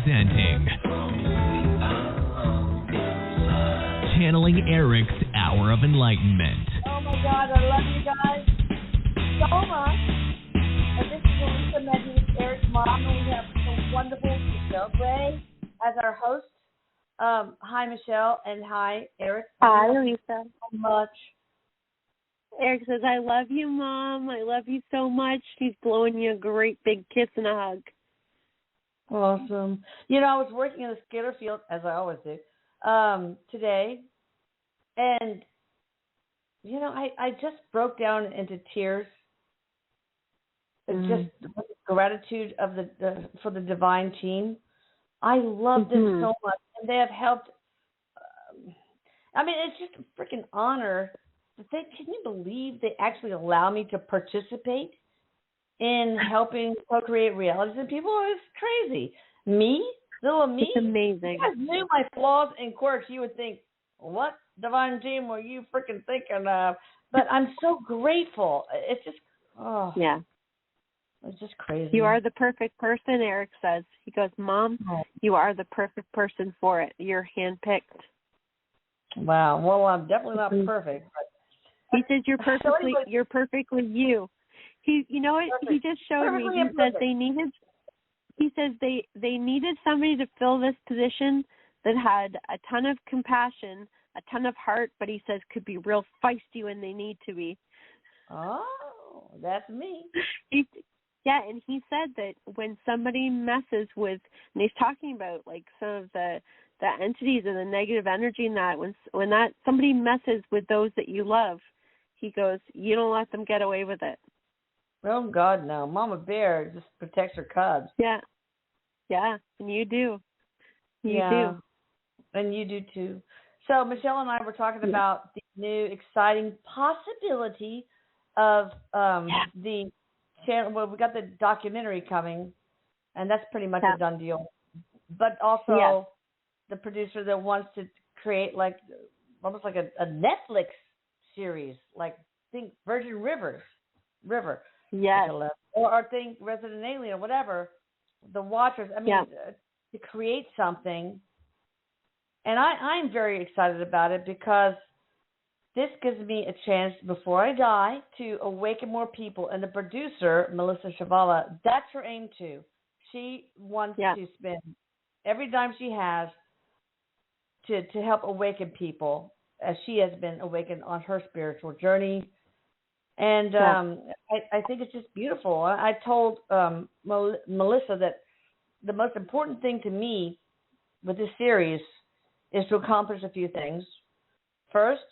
Presenting Channeling Erik's Hour of Enlightenment. Oh my God, I love you guys so much. And this is Elisa Medley with Erik's mom, and we have the wonderful Michelle Gray as our host. Hi, Michelle, and hi, Erik. Hi, Lisa. So much. Erik says, I love you, Mom. I love you so much. He's blowing you a great big kiss and a hug. Awesome. You know, I was working in the skater field, as I always do, today, and, you know, I just broke down into tears. Just gratitude of for the divine team. I love them so much, and they have helped. I mean, it's just a freaking honor. Can you believe they actually allow me to participate in helping co-create realities in people? It's crazy. Little me. It's amazing. If you guys knew my flaws and quirks, you would think, what divine team were you freaking thinking of? But I'm so grateful. It's just, yeah. It's just crazy. You are the perfect person, Erik says. He goes, Mom, you are the perfect person for it. You're handpicked. Wow. Well, I'm definitely not perfect. But he says you're perfectly you. You know what? Perfect. He just showed me. He said they needed. He says they needed somebody to fill this position that had a ton of compassion, a ton of heart, but he says could be real feisty when they need to be. Oh, that's me. Yeah, and he said that when somebody messes with, and he's talking about like some of the entities and the negative energy in that, when that somebody messes with those that you love, he goes, you don't let them get away with it. Oh, God, no. Mama Bear just protects her cubs. Yeah, and you do. You do. And you do, too. So Michelle and I were talking about the new exciting possibility of the channel. Well, we got the documentary coming, and that's pretty much a done deal. But also the producer that wants to create like almost like a Netflix series, like think Virgin River. Yes. Or think Resident Alien or whatever. The Watchers. I mean, to create something. And I'm very excited about it because this gives me a chance before I die to awaken more people. And the producer, Melissa Chavala, that's her aim too. She wants to spend every dime she has to help awaken people as she has been awakened on her spiritual journey. And I think it's just beautiful. I told Melissa that the most important thing to me with this series is to accomplish a few things. First,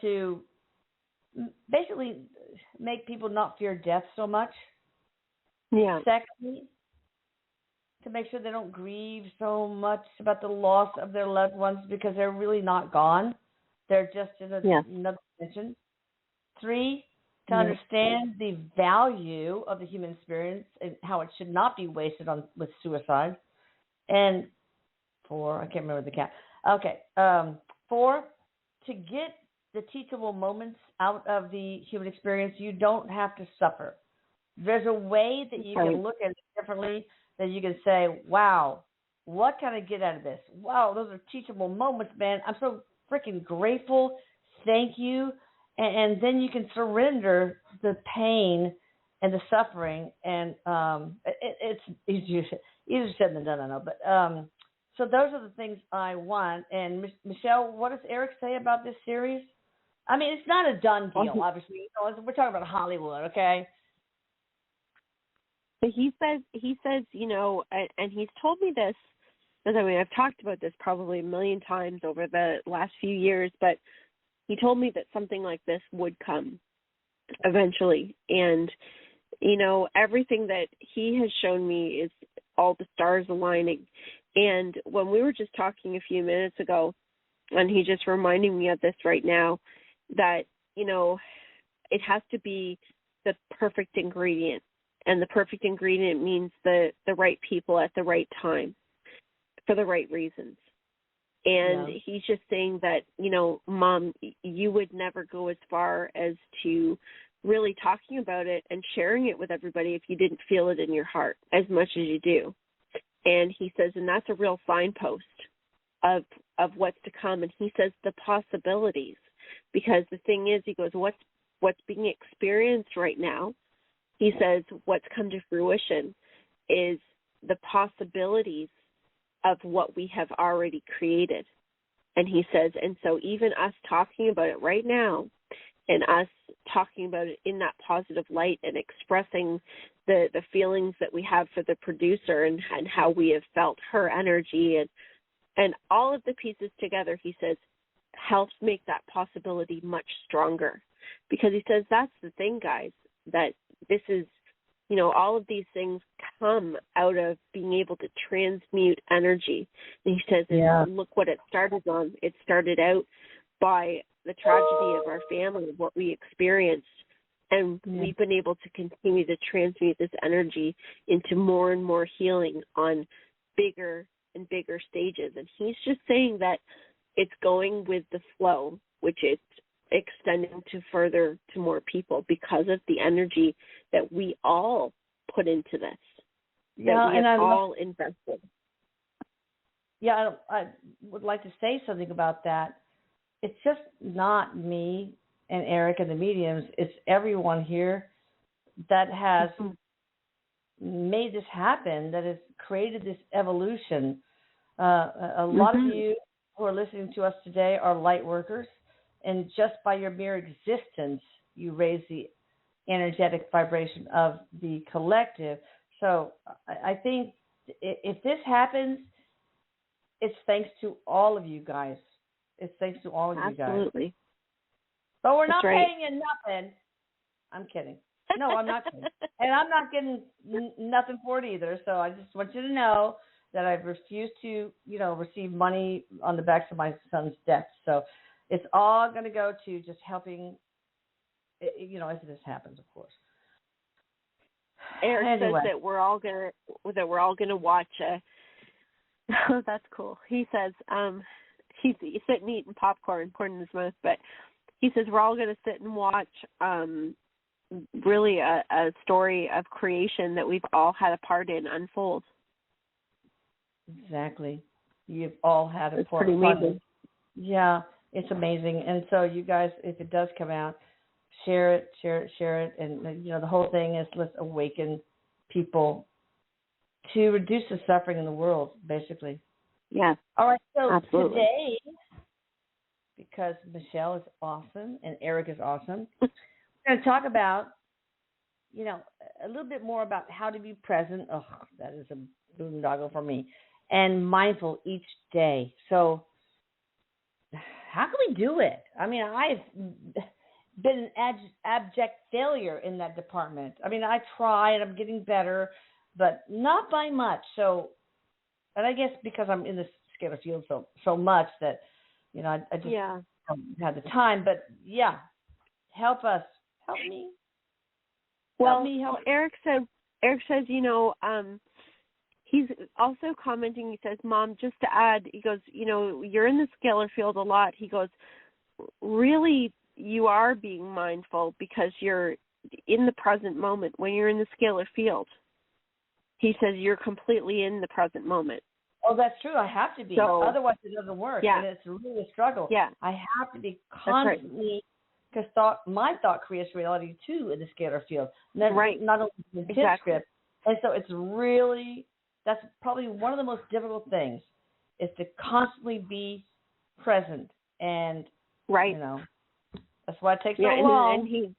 to basically make people not fear death so much. Yeah. Secondly, to make sure they don't grieve so much about the loss of their loved ones because they're really not gone. They're just in another dimension. 3, to understand the value of the human experience and how it should not be wasted with suicide. And 4, I can't remember the count. Okay. 4, to get the teachable moments out of the human experience, you don't have to suffer. There's a way that you can look at it differently, that you can say, wow, what can I get out of this? Wow, those are teachable moments, man. I'm so freaking grateful. Thank you. And then you can surrender the pain and the suffering. And it's easier said than done, I know. But so those are the things I want. And Michelle, what does Erik say about this series? I mean, it's not a done deal, obviously. We're talking about Hollywood, okay? But he says, you know, and he's told me this, because I mean, I've talked about this probably a million times over the last few years, but he told me that something like this would come eventually. And, you know, everything that he has shown me is all the stars aligning. And when we were just talking a few minutes ago, and he just reminding me of this right now, that, you know, it has to be the perfect ingredient. And the perfect ingredient means the right people at the right time for the right reasons. And he's just saying that, you know, Mom, you would never go as far as to really talking about it and sharing it with everybody if you didn't feel it in your heart as much as you do. And he says, and that's a real signpost of what's to come. And he says the possibilities, because the thing is, he goes, what's being experienced right now, he says, what's come to fruition is the possibilities of what we have already created. And he says, and so even us talking about it right now and us talking about it in that positive light and expressing the feelings that we have for the producer and how we have felt her energy and all of the pieces together, he says, helps make that possibility much stronger. Because he says that's the thing, guys, that this is, you know, all of these things come out of being able to transmute energy. And he says, look what it started on. It started out by the tragedy of our family, what we experienced. And we've been able to continue to transmute this energy into more and more healing on bigger and bigger stages. And he's just saying that it's going with the flow, which it's extending to more people because of the energy that we all put into this. Yeah, that we have all invested. Yeah, I would like to say something about that. It's just not me and Erik and the mediums. It's everyone here that has made this happen, that has created this evolution. A lot of you who are listening to us today are light workers, and just by your mere existence, you raise the energetic vibration of the collective. So I think if this happens, it's thanks to all of you guys. It's thanks to all of you guys. Absolutely. But we're not paying you nothing. I'm kidding. No, I'm not kidding. And I'm not getting nothing for it either. So I just want you to know that I've refused to, receive money on the backs of my son's death. So it's all going to go to just helping, if this happens, of course. Erik says that we're all gonna watch. That's cool. He says he's sitting eating popcorn, pouring in his mouth, but he says we're all gonna sit and watch really a story of creation that we've all had a part in unfold. Exactly. You've all had a part. It's pretty amazing. Yeah, it's amazing. And so you guys, if it does come out, share it. And, the whole thing is let's awaken people to reduce the suffering in the world, basically. Yeah. All right. So absolutely. Today, because Michelle is awesome and Erik is awesome, we're going to talk about, a little bit more about how to be present. Oh, that is a boondoggle for me. And mindful each day. So how can we do it? I mean, I've been an abject failure in that department. I mean, I try and I'm getting better, but not by much. So, and I guess because I'm in the scalar field so much that, I just don't have the time. But yeah, help us. Help me. Well, Erik says, he's also commenting, he says, Mom, just to add, he goes, you're in the scalar field a lot. He goes, really, you are being mindful because you're in the present moment. When you're in the scalar field, he says you're completely in the present moment. Oh, that's true. I have to be. So, otherwise, it doesn't work. Yeah. And it's really a struggle. Yeah. I have to be constantly, because my thought creates reality, too, in the scalar field. Not only the script. And so it's really, that's probably one of the most difficult things, is to constantly be present. And, that's why it takes so long.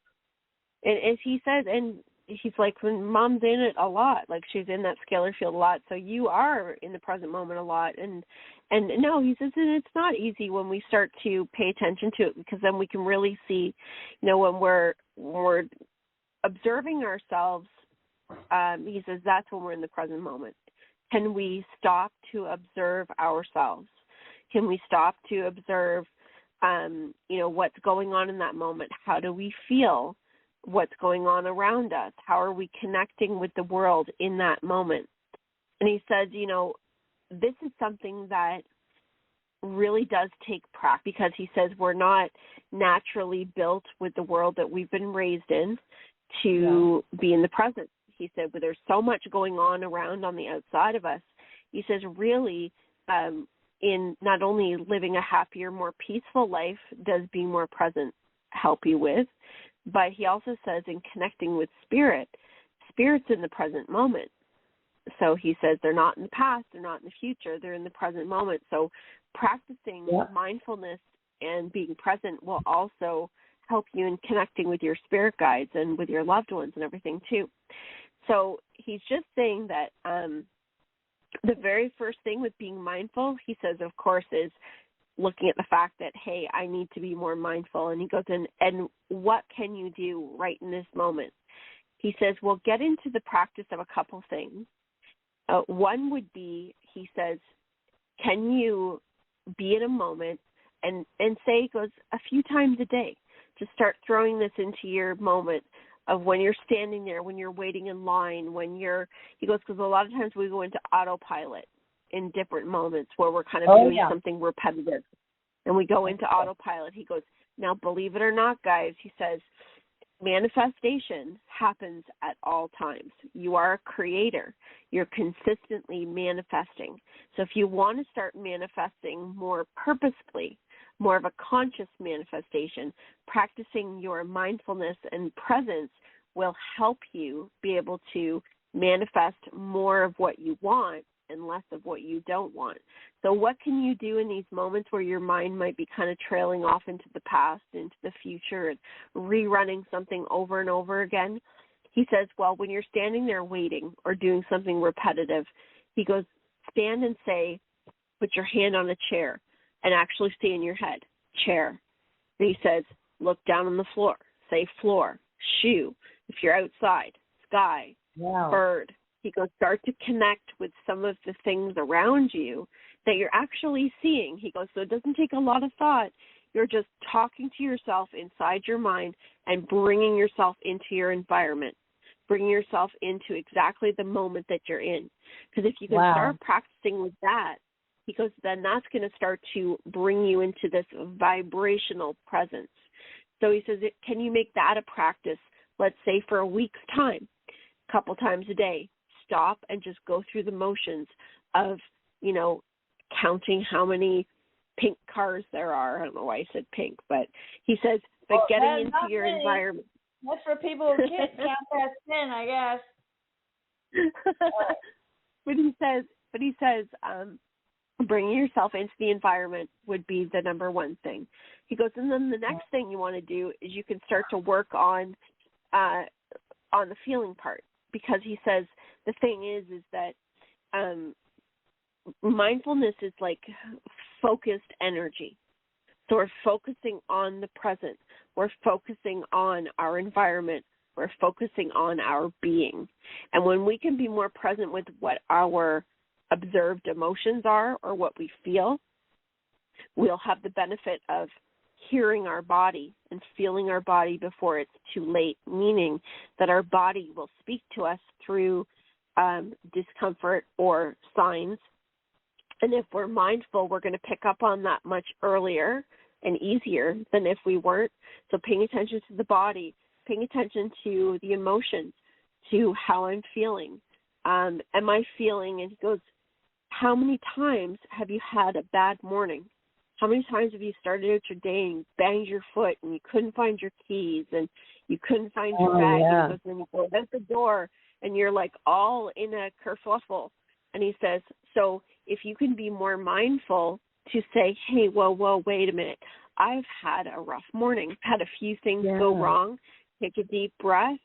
And as he says, and he's like, when Mom's in it a lot, like she's in that scalar field a lot, so you are in the present moment a lot. And no, he says, and it's not easy when we start to pay attention to it, because then we can really see, when we're observing ourselves, he says that's when we're in the present moment. Can we stop to observe ourselves? Can we stop to observe what's going on in that moment? How do we feel? What's going on around us? How are we connecting with the world in that moment? And he says, this is something that really does take practice, because he says we're not naturally built with the world that we've been raised in to be in the present. He said, but there's so much going on around on the outside of us. He says, really, in not only living a happier, more peaceful life does being more present help you with, but he also says in connecting with spirit's in the present moment. So he says they're not in the past, they're not in the future, they're in the present moment. So practicing mindfulness and being present will also help you in connecting with your spirit guides and with your loved ones and everything too. So he's just saying that the very first thing with being mindful, he says, of course, is looking at the fact that, hey, I need to be more mindful. And he goes in, and what can you do right in this moment? He says, well, get into the practice of a couple things. One would be, he says, can you be in a moment and say, he goes, a few times a day, to start throwing this into your moment of when you're standing there, when you're waiting in line, he goes, because a lot of times we go into autopilot in different moments where we're kind of doing something repetitive, and we go into autopilot. He goes, now, believe it or not, guys, he says, manifestation happens at all times. You are a creator. You're consistently manifesting. So if you want to start manifesting more purposefully, more of a conscious manifestation, practicing your mindfulness and presence will help you be able to manifest more of what you want and less of what you don't want. So what can you do in these moments where your mind might be kind of trailing off into the past, into the future, and rerunning something over and over again? He says, well, when you're standing there waiting or doing something repetitive, he goes, stand and say, put your hand on a chair and actually say in your head, chair. And he says, look down on the floor, say floor, shoe. If you're outside, sky, bird. He goes, start to connect with some of the things around you that you're actually seeing. He goes, so it doesn't take a lot of thought. You're just talking to yourself inside your mind and bringing yourself into your environment, bringing yourself into exactly the moment that you're in. Because if you can start practicing with that, he goes, then that's going to start to bring you into this vibrational presence. So he says, can you make that a practice, let's say for a week's time, a couple times a day? Stop and just go through the motions of, counting how many pink cars there are. I don't know why I said pink, but he says, but getting into your environment. That's for people who can't count past 10, I guess. But he says, bringing yourself into the environment would be the number one thing. He goes, and then the next thing you want to do is you can start to work on the feeling part, because he says the thing is that mindfulness is like focused energy. So we're focusing on the present. We're focusing on our environment. We're focusing on our being. And when we can be more present with what our observed emotions are or what we feel, we'll have the benefit of hearing our body and feeling our body before it's too late, meaning that our body will speak to us through discomfort or signs. And if we're mindful, we're going to pick up on that much earlier and easier than if we weren't. So paying attention to the body, paying attention to the emotions, to how I'm feeling. Am I feeling? And he goes, how many times have you had a bad morning? How many times have you started out your day and banged your foot and you couldn't find your keys and you couldn't find your bag? And he goes, and you go out the door and you're like all in a kerfuffle. And he says, so if you can be more mindful to say, hey, whoa, wait a minute. I've had a rough morning, had a few things go wrong. Take a deep breath.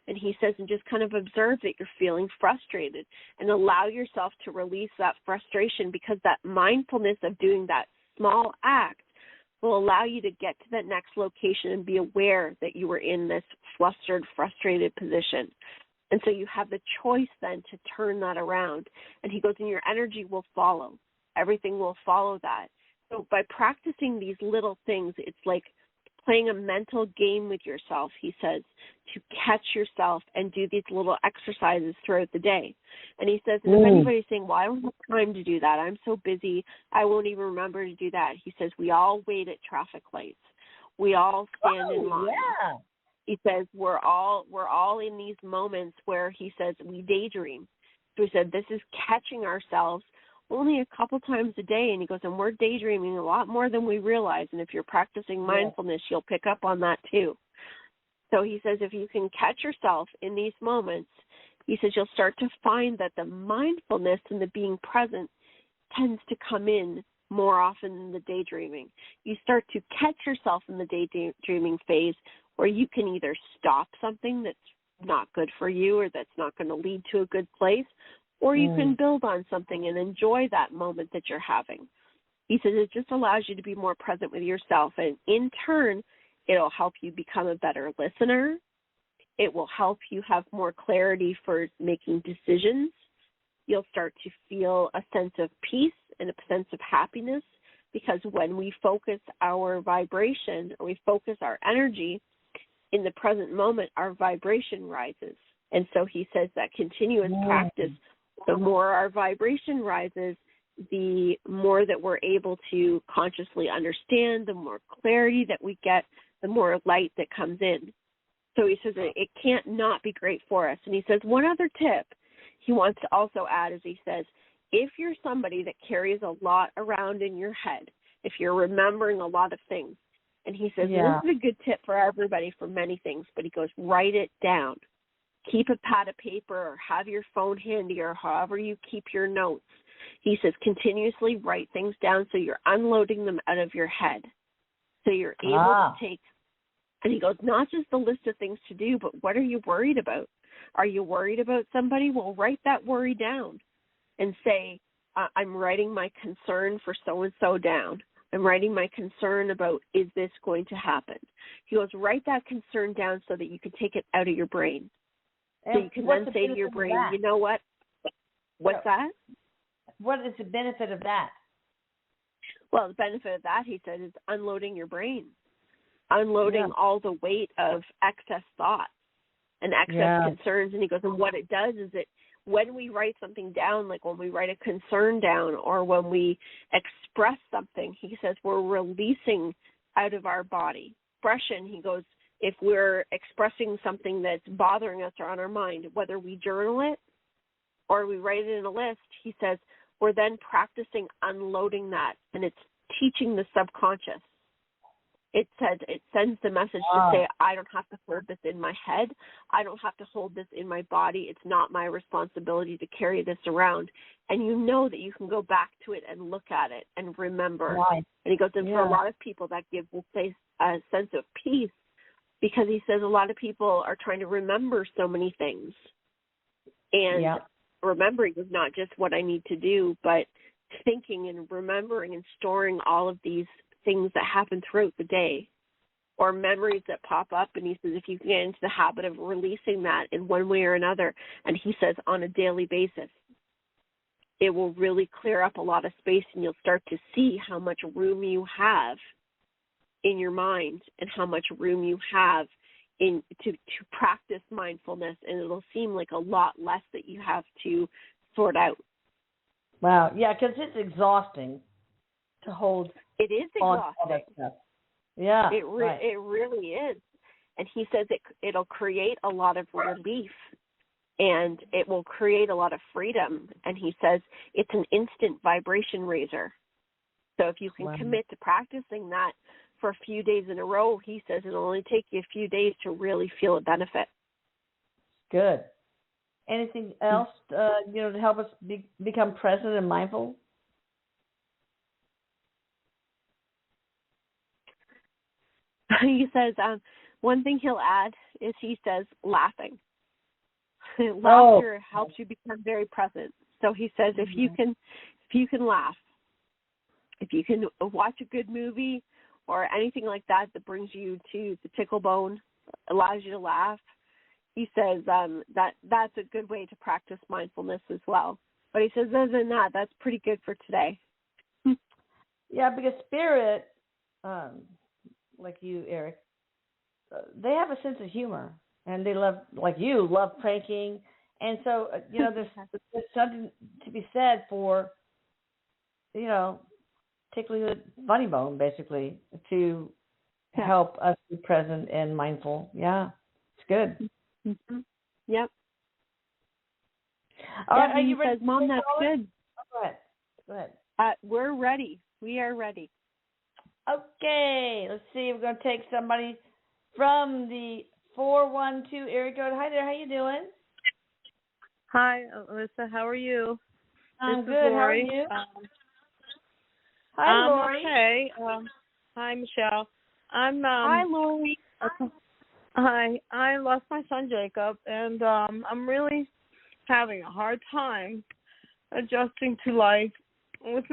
And he says, and just kind of observe that you're feeling frustrated and allow yourself to release that frustration, because that mindfulness of doing that small act will allow you to get to that next location and be aware that you were in this flustered, frustrated position. And so you have the choice then to turn that around. And he goes, and your energy will follow. Everything will follow that. So by practicing these little things, it's like playing a mental game with yourself, he says, to catch yourself and do these little exercises throughout the day. And he says, and if anybody's saying, well, I don't have time to do that, I'm so busy, I won't even remember to do that. He says, we all wait at traffic lights. We all stand in line. Yeah. He says, we're all in these moments where he says we daydream. So he said, this is catching ourselves only a couple times a day. And he goes, and we're daydreaming a lot more than we realize. And if you're practicing mindfulness, you'll pick up on that too. So he says, if you can catch yourself in these moments, he says, you'll start to find that the mindfulness and the being present tends to come in more often than the daydreaming. You start to catch yourself in the daydreaming phase where you can either stop something that's not good for you or that's not going to lead to a good place, or you can build on something and enjoy that moment that you're having. He says it just allows you to be more present with yourself, and in turn, it'll help you become a better listener. It will help you have more clarity for making decisions. You'll start to feel a sense of peace and a sense of happiness, because when we focus our vibration or we focus our energy in the present moment, our vibration rises. And so he says that continuous practice, the more our vibration rises, the more that we're able to consciously understand, the more clarity that we get, the more light that comes in. So he says it can't not be great for us. And he says one other tip he wants to also add is he says, if you're somebody that carries a lot around in your head, if you're remembering a lot of things, and he says, this is a good tip for everybody for many things, but he goes, write it down. Keep a pad of paper or have your phone handy or however you keep your notes. He says, continuously write things down so you're unloading them out of your head. So you're able to take, and he goes, not just the list of things to do, but what are you worried about? Are you worried about somebody? Well, write that worry down and say, I'm writing my concern for so-and-so down. I'm writing my concern about, is this going to happen? He goes, write that concern down so that you can take it out of your brain. And so you can then say to your brain, you know what? What's that? What is the benefit of that? Well, the benefit of that, he said, is unloading your brain, unloading all the weight of excess thoughts and excess concerns. And he goes, and what it does is it, when we write something down, like when we write a concern down or when we express something, he says we're releasing out of our body. Expression, he goes, if we're expressing something that's bothering us or on our mind, whether we journal it or we write it in a list, he says we're then practicing unloading that, and it's teaching the subconscious. It says, it sends the message to say, I don't have to hold this in my head. I don't have to hold this in my body. It's not my responsibility to carry this around. And you know that you can go back to it and look at it and remember. And he goes, and for a lot of people, that gives a sense of peace, because he says a lot of people are trying to remember so many things. And remembering is not just what I need to do, but thinking and remembering and storing all of these things that happen throughout the day or memories that pop up. And he says if you can get into the habit of releasing that in one way or another, and he says on a daily basis, it will really clear up a lot of space, and you'll start to see how much room you have in your mind and how much room you have in to practice mindfulness, and it'll seem like a lot less that you have to sort out. Wow. Yeah, because it's exhausting to hold. It is exhausting. Yeah. It really is. And he says it'll create a lot of relief, and it will create a lot of freedom. And he says it's an instant vibration raiser. So if you can commit to practicing that for a few days in a row, he says it'll only take you a few days to really feel a benefit. Good. Anything else, to help us become present and mindful? He says one thing he'll add is he says laughing. Laughter helps you become very present. So he says if you can laugh, if you can watch a good movie or anything like that brings you to the tickle bone, allows you to laugh, he says that's a good way to practice mindfulness as well. But he says other than that, that's pretty good for today. Yeah, because spirit, like you, Erik, they have a sense of humor, and they love, like you, love pranking. And so, there's something to be said for, tickling the funny bone, basically, to help us be present and mindful. Yeah, it's good. Mm-hmm. Yep. All right, are you ready? Says, Mom, that's good. Oh, go ahead. We're ready. We are ready. Okay, let's see. We're going to take somebody from the 412 area code. Hi there. How you doing? Hi, Alyssa. How are you? I'm this good. Is Lori. How are you? Hi, Lori. Okay. Hi, Michelle. Hi, Lori. Hi. I lost my son Jacob, and I'm really having a hard time adjusting to life with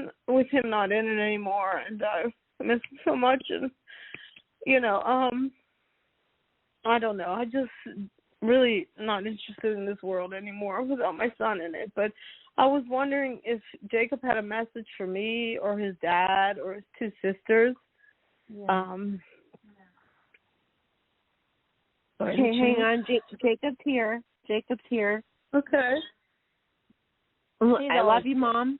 him not in it anymore, and I miss him so much. And I don't know. I just really not interested in this world anymore without my son in it. But I was wondering if Jacob had a message for me or his dad or his two sisters. Yeah. Okay, hang on. Jacob's here. Okay. I love you, Mom.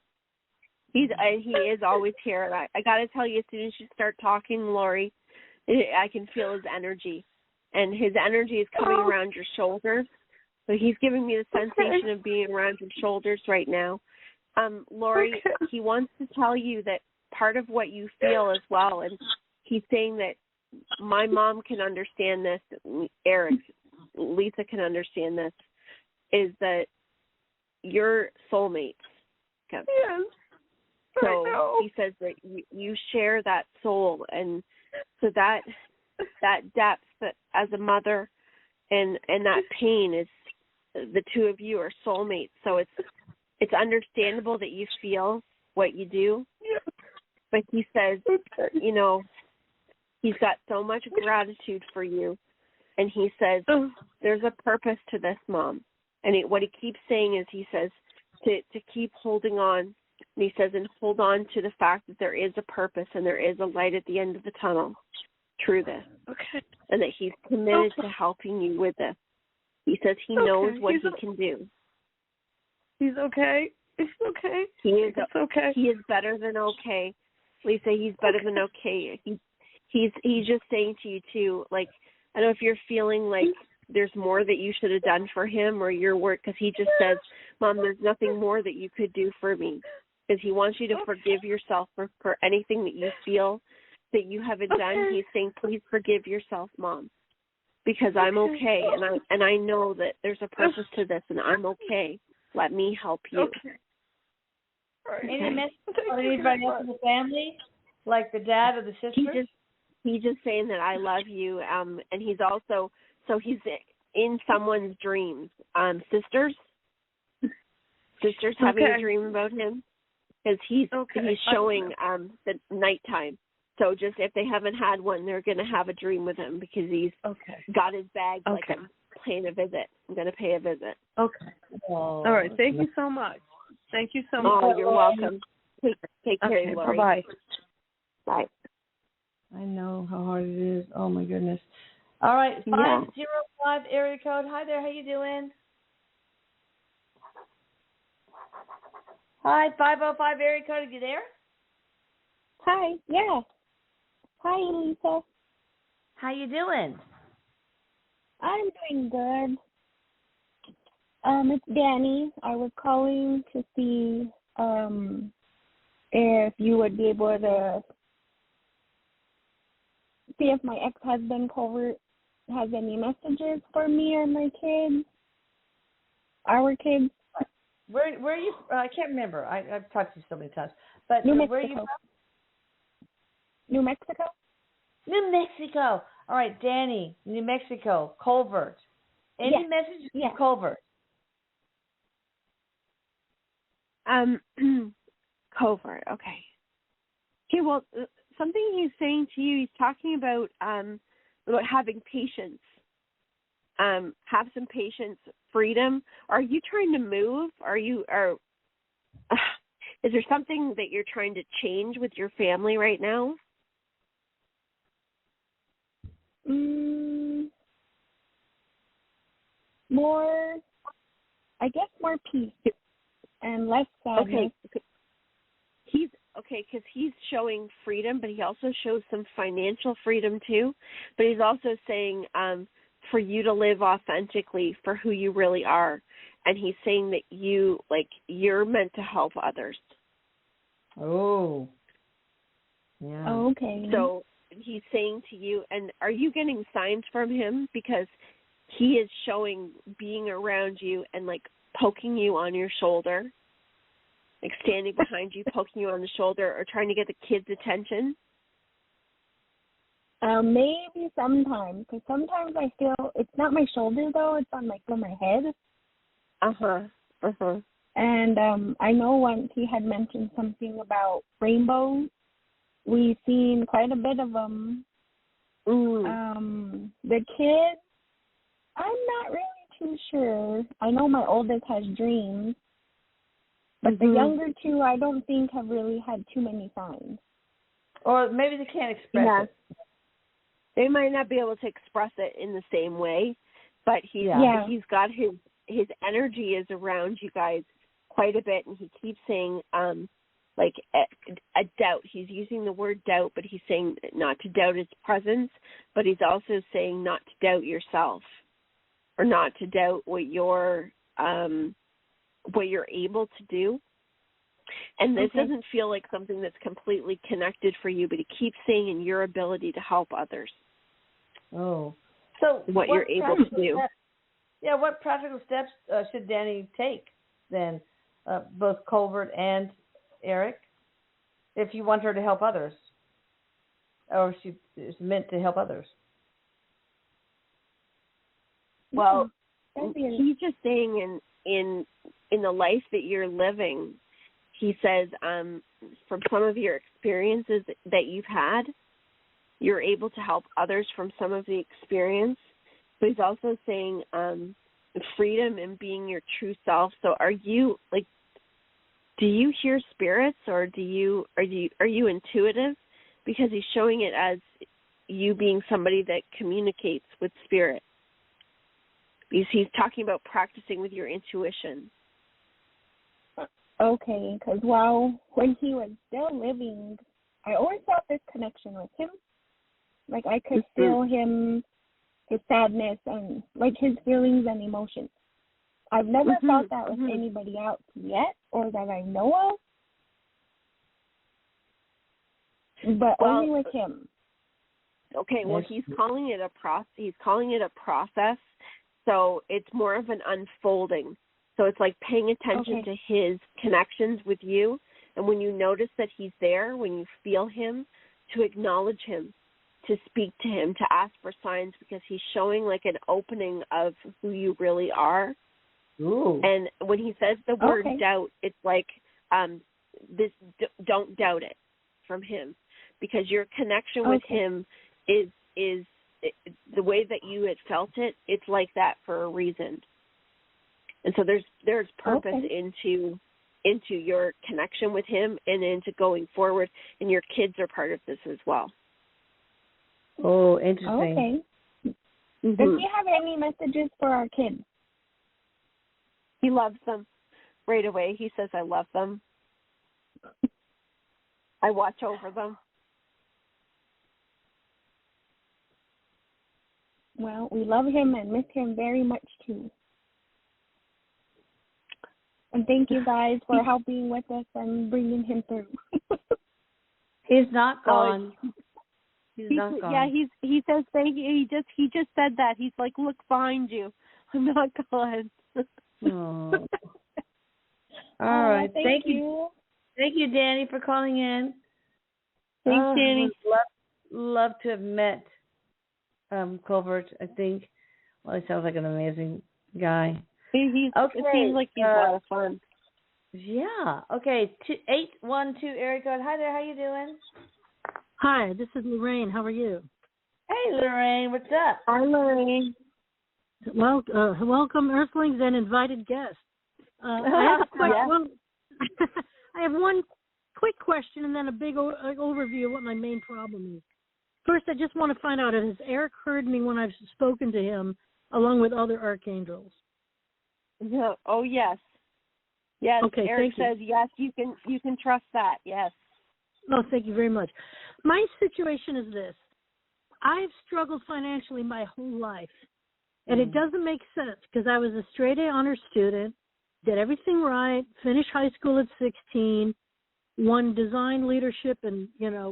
He is always here. And I got to tell you, as soon as you start talking, Lori, I can feel his energy. And his energy is coming around your shoulders. So he's giving me the sensation of being around your shoulders right now. Lori, he wants to tell you that part of what you feel as well, and he's saying that my mom can understand this, Erik, Lisa can understand this, is that you're soulmates. Yes. So he says that you share that soul, and so that depth, that as a mother, and that pain is, the two of you are soulmates. So it's understandable that you feel what you do. But he says, he's got so much gratitude for you, and he says there's a purpose to this, Mom. And what he keeps saying is, he says to keep holding on. And he says, and hold on to the fact that there is a purpose and there is a light at the end of the tunnel through this. Okay. And that he's committed to helping you with this. He says he knows what he can do. He's okay. It's okay. It's okay. He is better than okay. Lisa, he's better than okay. He's just saying to you too, like, I don't know if you're feeling like there's more that you should have done for him or your work, because he just says, Mom, there's nothing more that you could do for me. Because he wants you to forgive yourself for anything that you feel that you haven't done. He's saying, please forgive yourself, Mom, because I'm okay, and I know that there's a purpose to this, and I'm okay. Let me help you. Okay. Any message for anybody else in the family, like the dad or the sisters? He's just saying that I love you, and he's also, so he's in someone's dreams. Sisters having a dream about him, because he's showing the nighttime. So just if they haven't had one, they're going to have a dream with him, because he's got his bag like I'm paying a visit. I'm going to pay a visit. Okay. All right. Thank you so much. Thank you so much. Oh, you're welcome. Take care, Lori. Bye-bye. Bye. I know how hard it is. Oh, my goodness. All right, 505 area code. Hi there. How you doing? Hi, 505 area code. Are you there? Hi. Yeah. Hi, Lisa. How you doing? I'm doing good. It's Danny. I was calling to see if you would be able to see if my ex-husband Colbert has any messages for me or my kids, our kids. Where are you? I can't remember. I've talked to you so many times. But New where are you Mexico. from? New Mexico? New Mexico. All right, Danny, New Mexico, Colbert. Any messages from Colbert? Covert, okay. Okay, well, something he's saying to you, he's talking about having patience. Have some patience, freedom. Are you trying to move? Is there something that you're trying to change with your family right now? More, I guess, more peace and less sadness. Okay. He's okay because he's showing freedom, but he also shows some financial freedom too. But he's also saying for you to live authentically for who you really are, and he's saying that you're meant to help others. Oh. Yeah. Oh, okay. So he's saying to you, and are you getting signs from him? Because he is showing being around you and like poking you on your shoulder, like standing behind you, poking you on the shoulder, or trying to get the kids' attention. Maybe sometimes, because sometimes I feel it's not my shoulder though; it's on my head. And I know once he had mentioned something about rainbows. We've seen quite a bit of them. The kids, I'm not really too sure. I know my oldest has dreams, but the younger two, I don't think have really had too many signs. Or maybe they can't express it. They might not be able to express it in the same way, but he's got his energy is around you guys quite a bit, and he keeps saying like a doubt. He's using the word doubt, but he's saying not to doubt his presence, but he's also saying not to doubt yourself or not to doubt what you're able to do. And this doesn't feel like something that's completely connected for you, but he keeps saying in your ability to help others. Oh. So what you're able to do. What practical steps should Danny take then, both Colbert and Erik, if you want her to help others, or she is meant to help others? Well, he's just saying in the life that you're living, he says from some of your experiences that you've had, you're able to help others from some of the experience. But he's also saying freedom and being your true self. So are you do you hear spirits, or are you intuitive? Because he's showing it as you being somebody that communicates with spirit. Because he's talking about practicing with your intuition. Okay, because when he was still living, I always felt this connection with him. Like I could feel him, his sadness, and like his feelings and emotions. I've never felt that with anybody else yet, or that I know of, but only with him. Okay, well, he's calling it a process, so it's more of an unfolding. So it's like paying attention to his connections with you, and when you notice that he's there, when you feel him, to acknowledge him, to speak to him, to ask for signs, because he's showing like an opening of who you really are. Ooh. And when he says the word doubt, it's like don't doubt it from him, because your connection with him is the way that you had felt it. It's like that for a reason, and so there's purpose into your connection with him and into going forward. And your kids are part of this as well. Oh, interesting. Okay. Does he have any messages for our kids? He loves them right away. He says, I love them. I watch over them. Well, we love him and miss him very much too. And thank you guys for helping with us and bringing him through. He's not gone. He's not gone. Yeah, he says thank you. He just said that. He's like, look behind you. I'm not gone. Oh. All right. Thank you. Thank you, Danny, for calling in. Thanks, Danny. Love to have met Colbert. I think. Well, he sounds like an amazing guy. It seems like he's a lot of fun. Yeah. Okay. 812 area code. Hi there. How you doing? Hi, this is Lorraine. How are you? Hey, Lorraine. What's up? Hi, Lorraine. Well, welcome, Earthlings and invited guests. I have one quick question and then a big overview of what my main problem is. first, I just want to find out, has Erik heard me when I've spoken to him along with other archangels? No. Oh, yes. Yes, okay, Erik says, yes, you can trust that, yes. Oh, thank you very much. My situation is this. I've struggled financially my whole life, and it doesn't make sense because I was a straight-A honors student, did everything right, finished high school at 16, won design leadership and,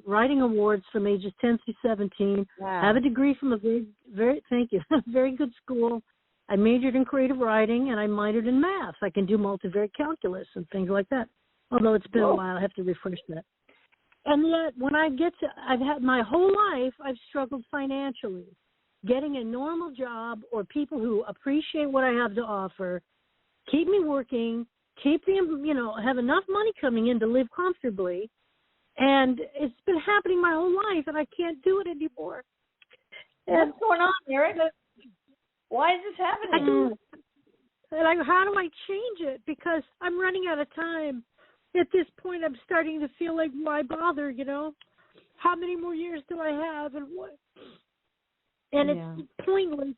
writing awards from ages 10 to 17, have a degree from a very good school. I majored in creative writing, and I minored in math. I can do multivariate calculus and things like that, although it's been a while. I have to refresh that. And yet, when I've had my whole life, I've struggled financially. Getting a normal job or people who appreciate what I have to offer, keep me working, keep me, have enough money coming in to live comfortably. And it's been happening my whole life, and I can't do it anymore. And what's going on, Erik? Why is this happening? How do I change it? Because I'm running out of time. At this point, I'm starting to feel like, why bother, How many more years do I have and what? And it's pointless.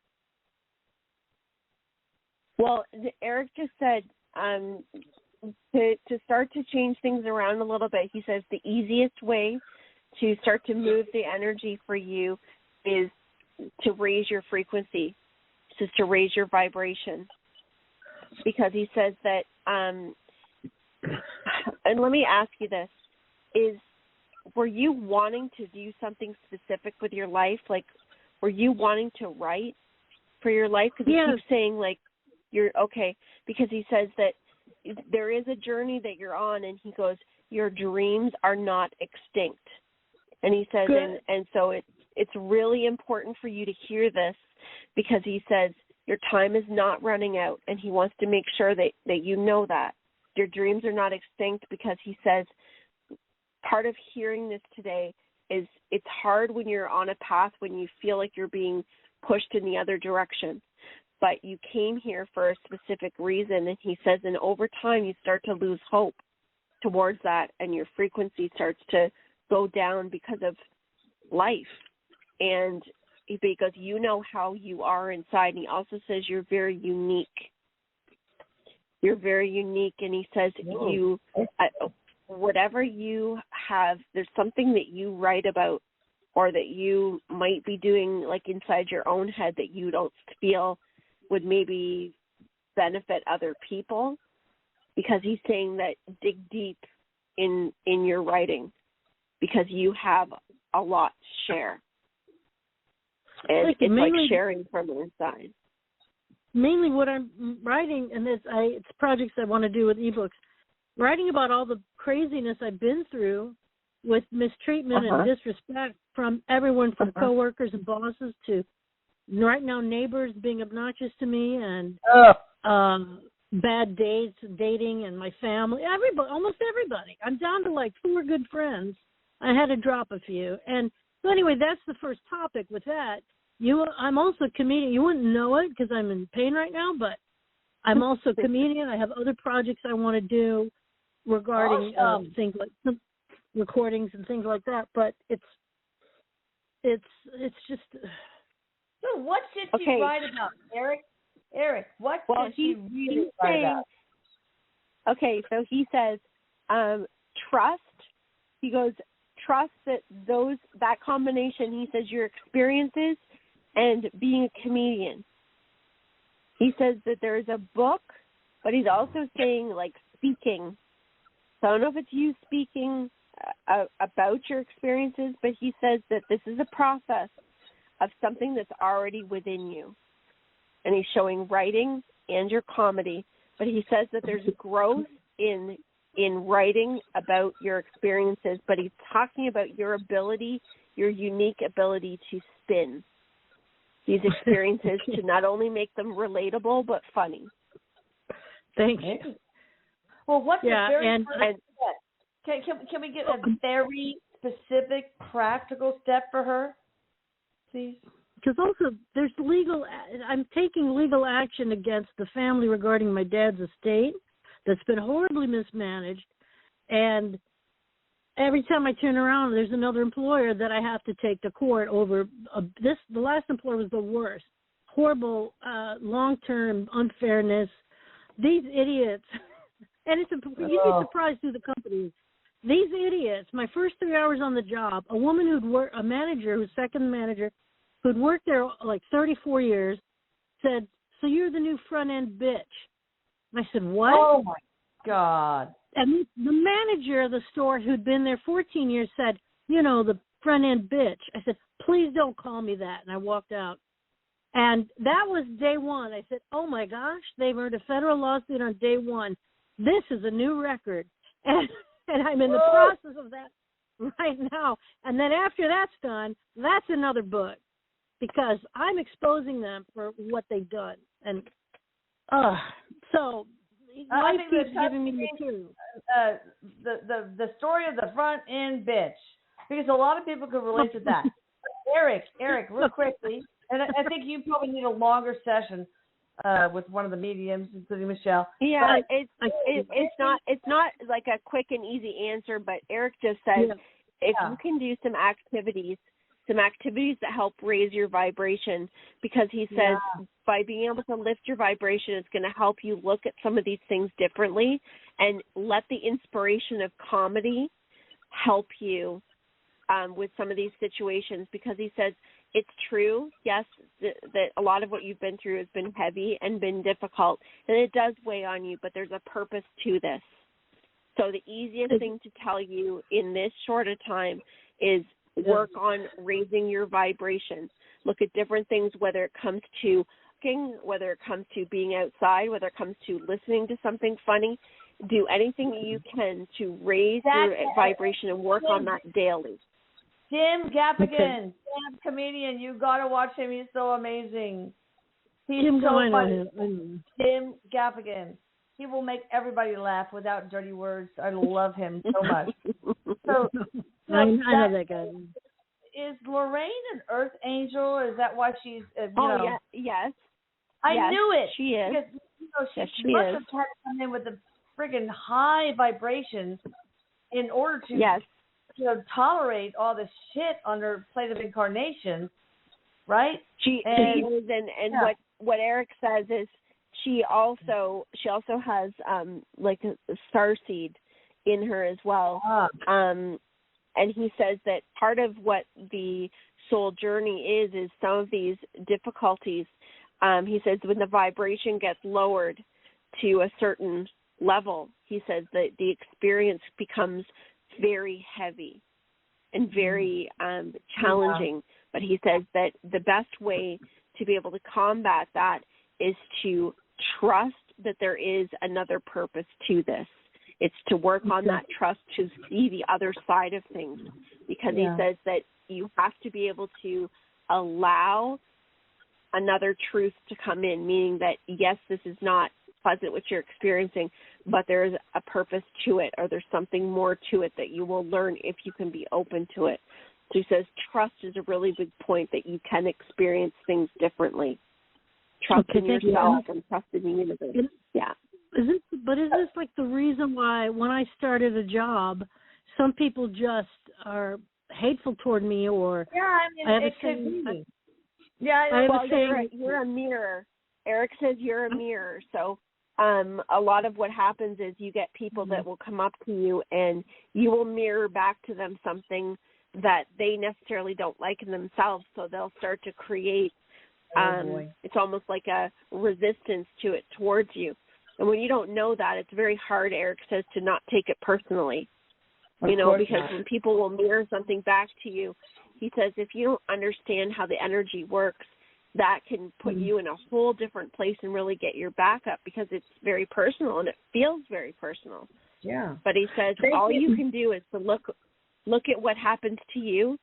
Well, Erik just said to start to change things around a little bit, he says the easiest way to start to move the energy for you is to raise your frequency, just to raise your vibration. Because he says that, and let me ask you this, were you wanting to do something specific with your life? Like, were you wanting to write for your life? Because he keeps saying, like, you're okay, because he says that there is a journey that you're on, and he goes, your dreams are not extinct. And he says, and so it's really important for you to hear this, because he says your time is not running out, and he wants to make sure that you know that. Your dreams are not extinct, because he says part of hearing this today is it's hard when you're on a path when you feel like you're being pushed in the other direction. But you came here for a specific reason, and he says, and over time you start to lose hope towards that, and your frequency starts to go down because of life. And because you know how you are inside, and he also says you're very unique. You're very unique, and he says whatever you have, there's something that you write about or that you might be doing like inside your own head that you don't feel would maybe benefit other people, because he's saying that dig deep in your writing, because you have a lot to share. And it's like sharing from inside. Mainly what I'm writing, and it's projects I want to do with ebooks, writing about all the craziness I've been through with mistreatment and disrespect from everyone, from coworkers and bosses to right now neighbors being obnoxious to me, and bad dates, dating, and my family, almost everybody. I'm down to like 4 good friends. I had to drop a few. And so anyway, that's the first topic with that. I'm also a comedian. You wouldn't know it because I'm in pain right now, but I'm also a comedian. I have other projects I want to do regarding things like recordings and things like that. But it's just. So what did she write about, Erik? Erik, what did she really write about? Okay, so he says, trust. He goes, trust that combination. He says your experiences and being a comedian. He says that there is a book, but he's also saying like speaking. So I don't know if it's you speaking about your experiences, but he says that this is a process of something that's already within you. And he's showing writing and your comedy, but he says that there's growth in writing about your experiences, but he's talking about your ability, your unique ability to spin these experiences to not only make them relatable, but funny. Thank you. Well, what's the very first step? Can we get a very specific, practical step for her, please? Because also there's I'm taking legal action against the family regarding my dad's estate that's been horribly mismanaged, and every time I turn around, there's another employer that I have to take to court over this. The last employer was the worst. Horrible, long-term unfairness. These idiots, and you'd be surprised who the company is. These idiots, my first 3 hours on the job, a woman a manager, who's second manager, who'd worked there like 34 years, said, "So you're the new front-end bitch." And I said, "What?" Oh, my God. And the manager of the store, who'd been there 14 years, said, "The front-end bitch." I said, "Please don't call me that." And I walked out. And that was day one. I said, "Oh, my gosh, they've earned a federal lawsuit on day one. This is a new record." And I'm in the process of that right now. And then after that's done, that's another book, because I'm exposing them for what they've done. And so life keeps giving me material. The story of the front end bitch, because a lot of people could relate to that. Erik, real quickly, and I think you probably need a longer session with one of the mediums, including Michelle. Yeah, it's not like a quick and easy answer, but Erik just said if you can do some activities that help raise your vibration, because he says by being able to lift your vibration, it's going to help you look at some of these things differently, and let the inspiration of comedy help you with some of these situations, because he says it's true, yes, that a lot of what you've been through has been heavy and been difficult, and it does weigh on you, but there's a purpose to this. So the easiest thing to tell you in this short a time is work on raising your vibration. Look at different things, whether it comes to cooking, whether it comes to being outside, whether it comes to listening to something funny. Do anything you can to raise your vibration and work on that daily. Jim Gaffigan, comedian, you got to watch him. He's so amazing. He's so funny. Jim Gaffigan. He will make everybody laugh without dirty words. I love him so much. So I know that guy. Is Lorraine an earth angel? Is that why she's, yes. I knew it. She is. Because, she must have had to come in with a friggin' high vibrations in order to tolerate all this shit on her plate of incarnation, right? She is, and what Erik says is she also has like a star seed in her as well. And he says that part of what the soul journey is some of these difficulties. He says when the vibration gets lowered to a certain level, he says that the experience becomes very heavy and very challenging. But he says that the best way to be able to combat that is to trust that there is another purpose to this. It's to work on that trust to see the other side of things, because he says that you have to be able to allow another truth to come in, meaning that, yes, this is not pleasant what you're experiencing, but there is a purpose to it, or there's something more to it that you will learn if you can be open to it. So he says trust is a really big point, that you can experience things differently. Trust in yourself and trust in the universe. Is this like the reason why when I started a job, some people just are hateful toward me, or it could be. You're a mirror. Erik says you're a mirror. So a lot of what happens is you get people that will come up to you, and you will mirror back to them something that they necessarily don't like in themselves. So they'll start to create. It's almost like a resistance to it towards you. And when you don't know that, it's very hard, Erik says, to not take it personally. Because when people will mirror something back to you, he says if you don't understand how the energy works, that can put you in a whole different place and really get your back up, because it's very personal and it feels very personal. Yeah. But he says all you can do is to look at what happens to you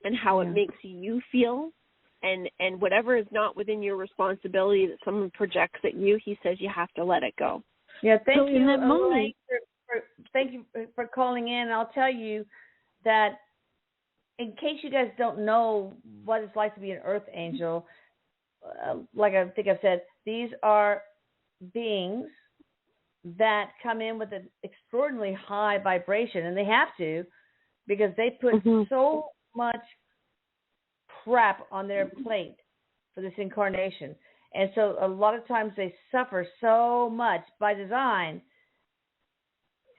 and how it makes you feel. And whatever is not within your responsibility that someone projects at you, he says you have to let it go. Yeah, thank you, thank you for calling in. I'll tell you that in case you guys don't know what it's like to be an earth angel, like I think I've said, these are beings that come in with an extraordinarily high vibration, and they have to, because they put so much crap on their plate for this incarnation. And so a lot of times they suffer so much by design.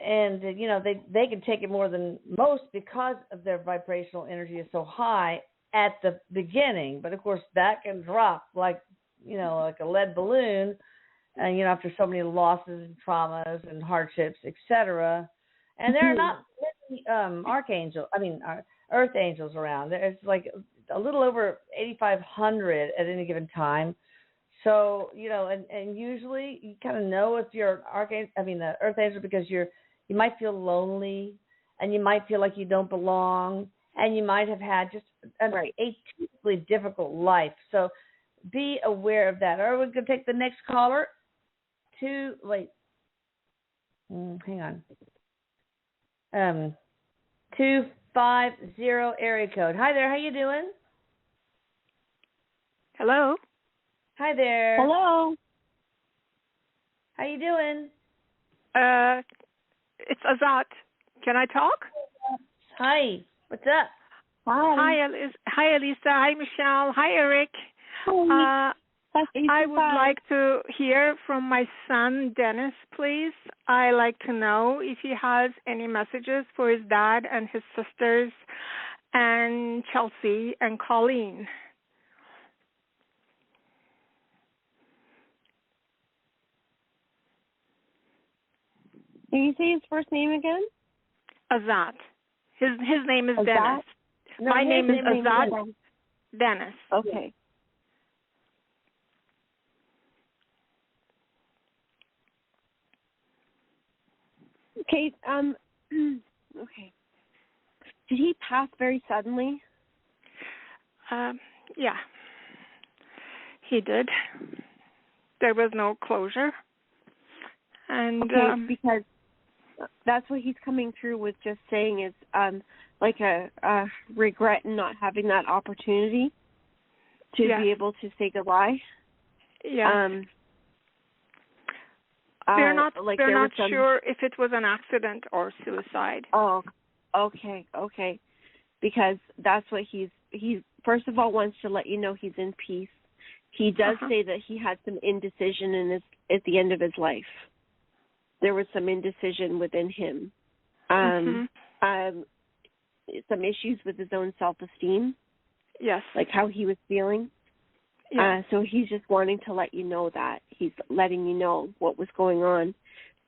And, they can take it more than most because of their vibrational energy is so high at the beginning. But, of course, that can drop like a lead balloon, and, after so many losses and traumas and hardships, etc. And there are not many earth angels around. There's like a little over 8,500 at any given time. So, and usually you kind of know if you're the earth angel, because you might feel lonely, and you might feel like you don't belong, and you might have had just a typically difficult life. So be aware of that. All right, we're going to take the next caller. Hang on. 250 area code. Hi there. How you doing? Hello. Hi there. Hello. How you doing? It's Azat. Can I talk? Hi. What's up? Hi. Hi, Elisa. Hi, Michelle. Hi, Erik. Hi. I would like to hear from my son, Dennis, please. I like to know if he has any messages for his dad and his sisters and Chelsea and Colleen. Can you say his first name again? Azat. His name is Azat? Dennis. No, my name is Azat Dennis. Okay. Okay. Okay. Did he pass very suddenly? Yeah. He did. There was no closure. And because that's what he's coming through with, just saying is like a regret in not having that opportunity to be able to say goodbye. Yeah. They're not sure if it was an accident or suicide. Oh, okay. Because that's what he first of all wants to let you know he's in peace. He does say that he had some indecision at the end of his life. There was some indecision within him. Some issues with his own self-esteem. Yes. Like how he was feeling. Yeah. So he's just wanting to let you know that. He's letting you know what was going on.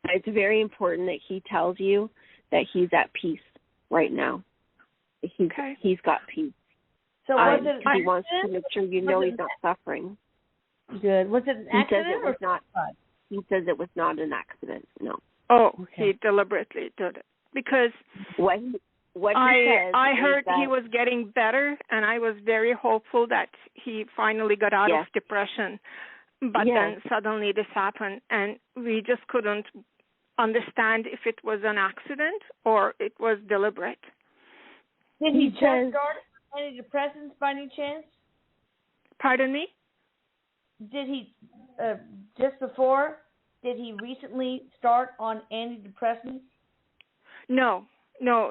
It's very important that he tells you that he's at peace right now. He's got peace. So was it he wants to make sure you know he's not suffering. Good. Was it an accident? He says it was not an accident. No. Oh, he deliberately did it because what I heard he was getting better, and I was very hopeful that he finally got out of depression. But then suddenly this happened, and we just couldn't understand if it was an accident or it was deliberate. Did he just start antidepressants by any chance? Pardon me? Did he, just before, did he recently start on antidepressants? No,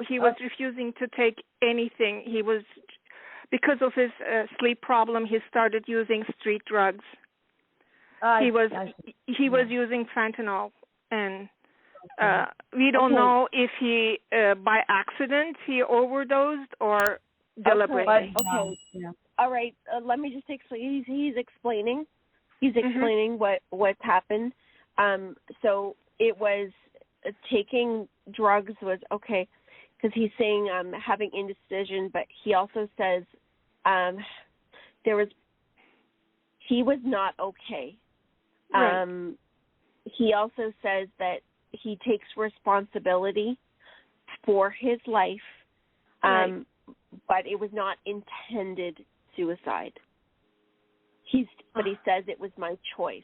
he was refusing to take anything. He was, because of his sleep problem, he started using street drugs. He was using fentanyl, and we don't know if he, by accident, he overdosed or deliberately. Okay. Yeah. All right. Let me just explain. He's explaining. He's explaining what's happened. So it was taking drugs was okay, because he's saying having indecision, but he also says he was not okay. Right. He also says that he takes responsibility for his life, but it was not intended suicide. But he says it was my choice.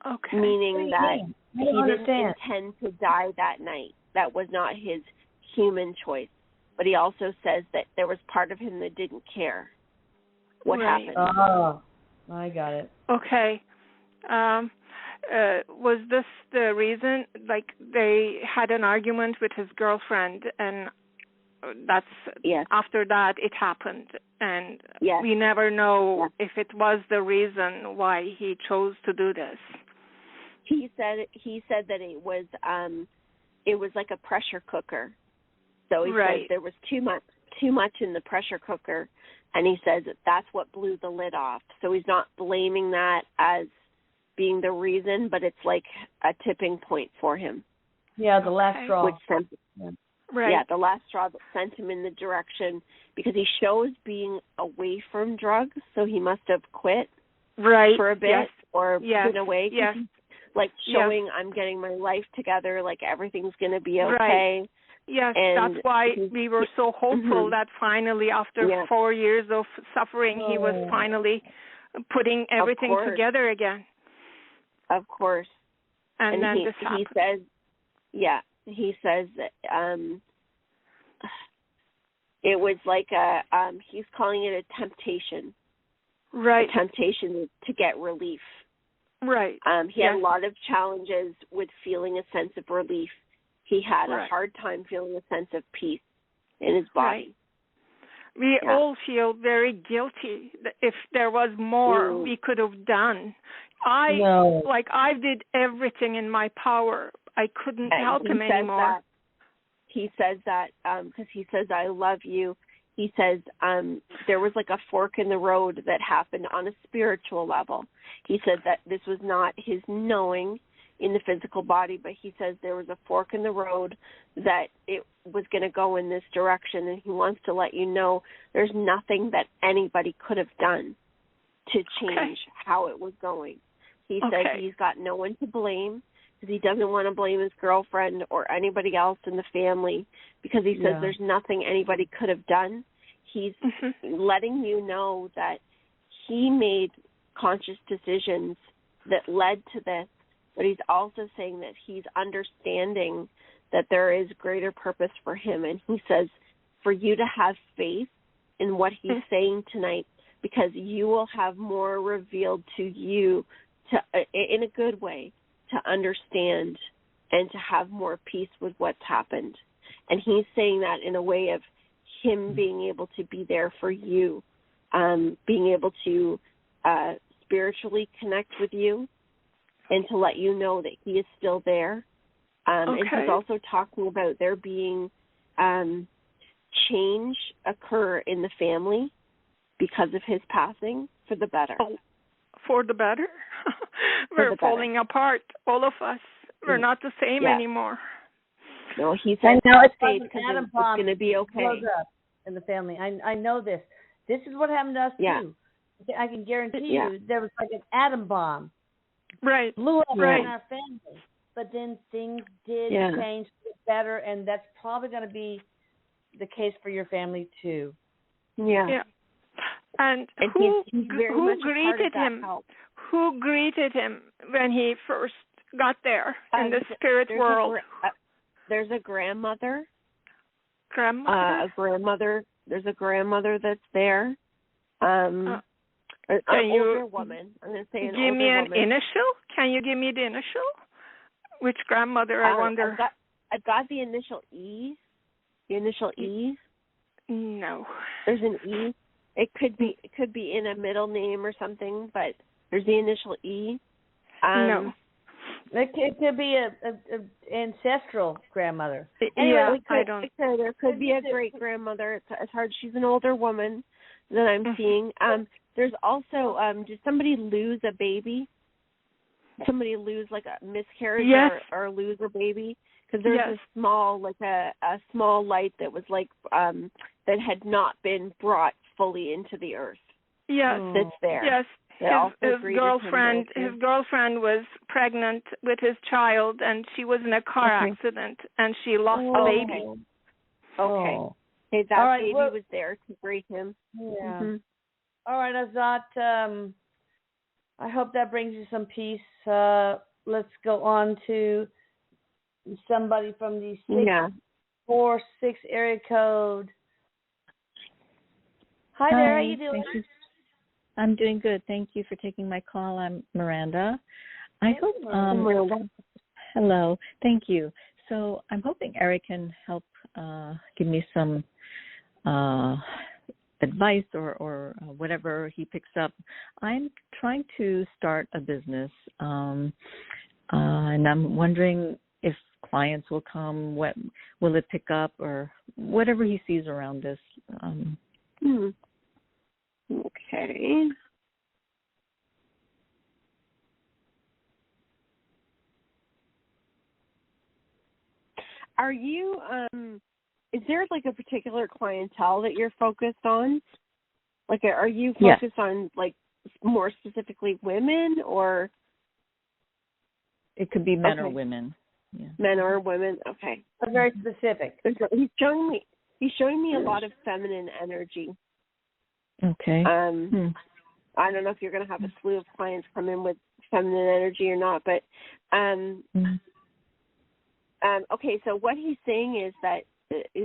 Okay. Meaning that he didn't intend to die that night. That was not his human choice. But he also says that there was part of him that didn't care what happened. Oh, I got it. Okay. Was this the reason? Like, they had an argument with his girlfriend, and that's after that it happened, and we never know if it was the reason why he chose to do this. He said that it was like a pressure cooker. So he said there was too much in the pressure cooker, and he says that's what blew the lid off. So he's not blaming that as being the reason, but it's like a tipping point for him. Yeah, the last straw. The last straw that sent him in the direction, because he shows being away from drugs, so he must have quit for a bit or been away. Yes. Like showing I'm getting my life together, like everything's going to be okay. Right. Yes, and that's why we were so hopeful that finally, after 4 years of suffering, he was finally putting everything together again. Of course. And then he says, he says that it was like he's calling it a temptation. Right. A temptation to get relief. Right. He had a lot of challenges with feeling a sense of relief. He had a hard time feeling a sense of peace in his body. We all feel very guilty if there was more we could have done. I did everything in my power. I couldn't help him anymore. He says that because he says, I love you. He says there was like a fork in the road that happened on a spiritual level. He said that this was not his knowing in the physical body, but he says there was a fork in the road that it was going to go in this direction, and he wants to let you know there's nothing that anybody could have done to change how it was going. He says he's got no one to blame, because he doesn't want to blame his girlfriend or anybody else in the family, because he says there's nothing anybody could have done. He's letting you know that he made conscious decisions that led to this, but he's also saying that he's understanding that there is greater purpose for him. And he says for you to have faith in what he's saying tonight, because you will have more revealed to you in a good way, to understand and to have more peace with what's happened. And he's saying that in a way of him being able to be there for you, being able to spiritually connect with you and to let you know that he is still there. And he's also talking about there being change occur in the family because of his passing for the better. Oh, for the better? We're falling apart, all of us. We're not the same anymore. No, he said now it's because it's going to be okay. In the family. I know this. This is what happened to us too. I can guarantee you there was like an atom bomb. Right. Blew up in our family. But then things did change for the better, and that's probably going to be the case for your family too. Yeah. And who greeted him? Who greeted him when he first got there in the spirit world? There's a grandmother. Grandmother? There's a grandmother that's there. An older woman. I'm going to say an older woman. Give me an initial? Can you give me the initial? Which grandmother, I wonder? I've got the initial E. The initial E. No. There's an E. It could be in a middle name or something, but there's the initial E. No. It could be a ancestral grandmother. Anyway, there could be a great grandmother. It's hard. She's an older woman that I'm seeing. There's also did somebody lose a baby? Somebody lose like a miscarriage or lose a baby? Because there's a small a small light that was like that had not been brought fully into the earth. Yes, that's there. Yes. His girlfriend was pregnant with his child, and she was in a car accident, and she lost the baby. Okay, that baby was there to greet him. Yeah. All right, Azat. I hope that brings you some peace. Let's go on to somebody from the 646 area code. Hi there. How you doing? I'm doing good. Thank you for taking my call. I'm Miranda. I hope. Miranda. Hello. Thank you. So I'm hoping Erik can help give me some advice or whatever he picks up. I'm trying to start a business, and I'm wondering if clients will come, what will it pick up, or whatever he sees around this. Okay. Are you, is there like a particular clientele that you're focused on? Like, are you focused on like more specifically women, or? It could be men or women. Yeah. Men or women. Okay. That's very specific. He's showing me a lot of feminine energy. Okay. I don't know if you're going to have a slew of clients come in with feminine energy or not, but okay, so what he's saying is that,